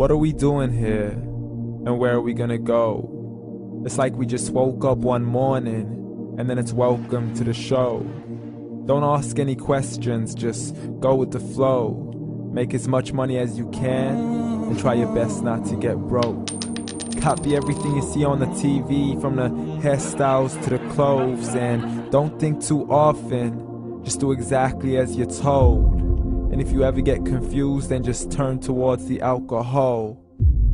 What are we doing here? And where are we gonna go? It's like we just woke up one morning and then it's welcome to the show. Don't ask any questions, just go with the flow. Make as much money as you can and try your best not to get broke. Copy everything you see on the TV, from the hairstyles to the clothes, and don't think too often, just do exactly as you're told. And if you ever get confused, then just turn towards the alcohol.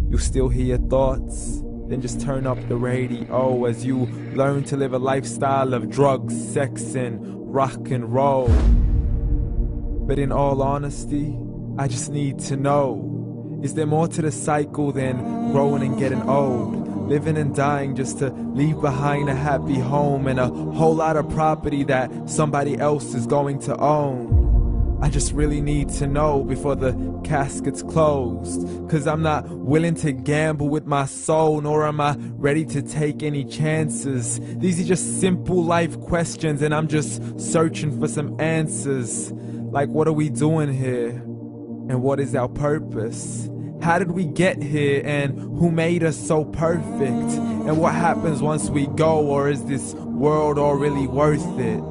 You still hear your thoughts? Then just turn up the radio as you learn to live a lifestyle of drugs, sex, and rock and roll. But in all honesty, I just need to know, is there more to the cycle than growing and getting old? Living and dying just to leave behind a happy home and a whole lot of property that somebody else is going to own. I just really need to know before the casket's closed, 'cause I'm not willing to gamble with my soul, nor am I ready to take any chances. These are just simple life questions and I'm just searching for some answers. Like, what are we doing here? And what is our purpose? How did we get here, and who made us so perfect? And what happens once we go, or is this world all really worth it?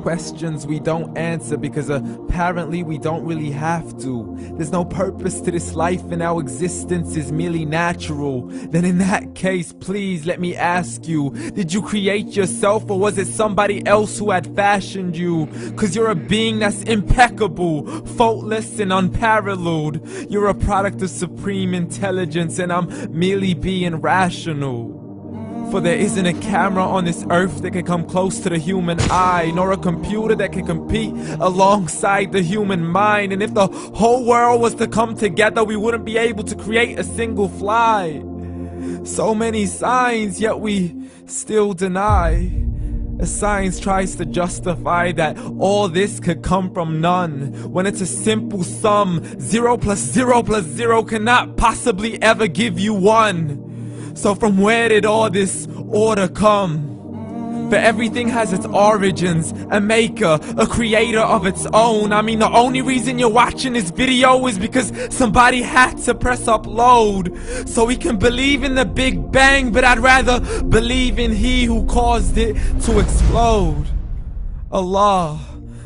Questions we don't answer because apparently we don't really have to. There's no purpose to this life and our existence is merely natural. Then in that case, please let me ask you, did you create yourself, or was it somebody else who had fashioned you? 'Cause you're a being that's impeccable, faultless and unparalleled. You're a product of supreme intelligence and I'm merely being rational. For there isn't a camera on this earth that can come close to the human eye, nor a computer that can compete alongside the human mind. And if the whole world was to come together, we wouldn't be able to create a single fly. So many signs, yet we still deny. As science tries to justify that all this could come from none, when it's a simple sum. 0 plus 0 plus 0 cannot possibly ever give you 1. So from where did all this order come? For everything has its origins, a maker, a creator of its own. I mean, the only reason you're watching this video is because somebody had to press upload. So we can believe in the Big Bang, but I'd rather believe in He who caused it to explode. Allah,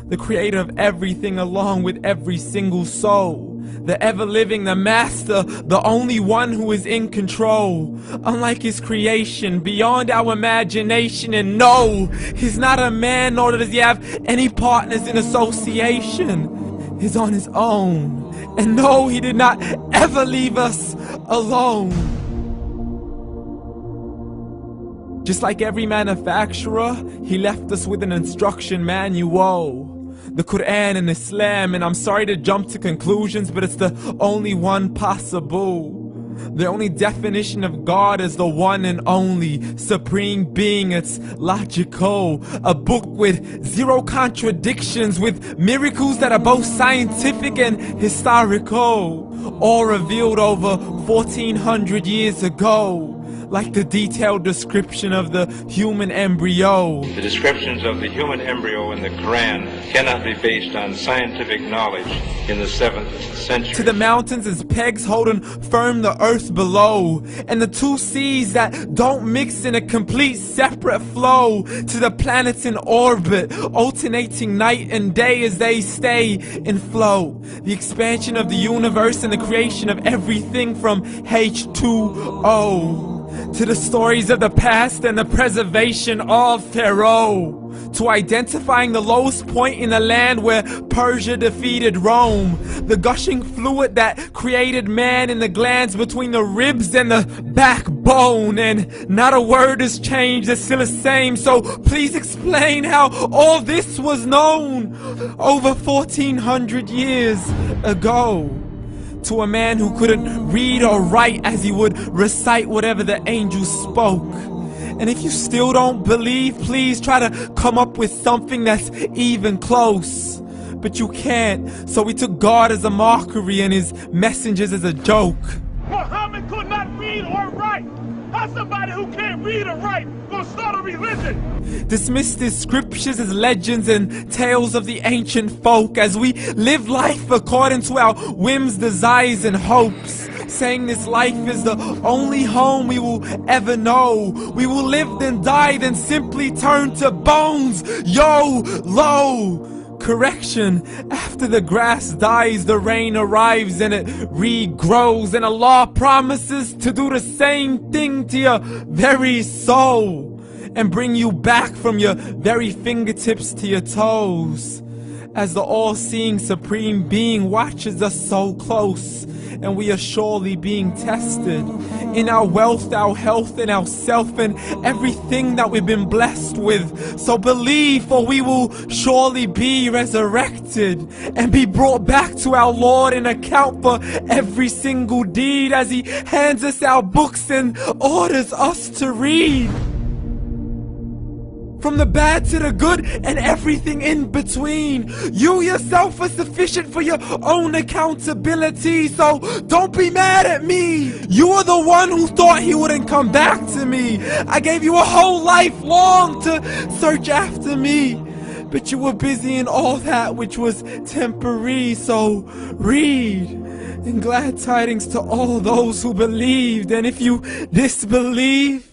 the creator of everything along with every single soul. The ever-living, the master, the only one who is in control. Unlike his creation, beyond our imagination. And no, he's not a man, nor does he have any partners in association. He's on his own. And no, he did not ever leave us alone. Just like every manufacturer, he left us with an instruction manual. The Quran and Islam, and I'm sorry to jump to conclusions, but it's the only one possible. The only definition of God is the one and only supreme being. It's logical, a book with 0 contradictions, with miracles that are both scientific and historical, all revealed over 1400 years ago. Like the detailed description of the human embryo. The descriptions of the human embryo in the Quran cannot be based on scientific knowledge in the 7th century. To the mountains as pegs holding firm the earth below, and the 2 seas that don't mix in a complete separate flow. To the planets in orbit, alternating night and day as they stay in flow. The expansion of the universe and the creation of everything from H2O. To the stories of the past and the preservation of Pharaoh. To identifying the lowest point in the land where Persia defeated Rome. The gushing fluid that created man in the glands between the ribs and the backbone. And not a word has changed, it's still the same. So please explain how all this was known over 1400 years ago. To a man who couldn't read or write, as he would recite whatever the angels spoke. And if you still don't believe, please try to come up with something that's even close. But you can't, so we took God as a mockery and his messengers as a joke. Muhammad could not read or write. How's somebody who can't read or write gonna start a religion? Dismissed his scriptures as legends and tales of the ancient folk, as we live life according to our whims, desires, and hopes. saying this life is the only home we will ever know. We will live then die, then simply turn to bones. YOLO! Correction, after the grass dies, the rain arrives and it regrows, and Allah promises to do the same thing to your very soul and bring you back from your very fingertips to your toes, as the all-seeing supreme being watches us so close, and we are surely being tested in our wealth, our health, and our self, and everything that we've been blessed with. So believe, for we will surely be resurrected and be brought back to our Lord and account for every single deed, as He hands us our books and orders us to read. From the bad to the good and everything in between. You yourself are sufficient for your own accountability, so don't be mad at me. You are the one who thought He wouldn't come back to me. I gave you a whole life long to search after me, but you were busy in all that which was temporary. So read, and glad tidings to all those who believed. And if you disbelieve,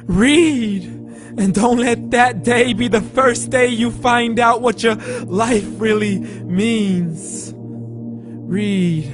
read. And don't let that day be the first day you find out what your life really means. Read.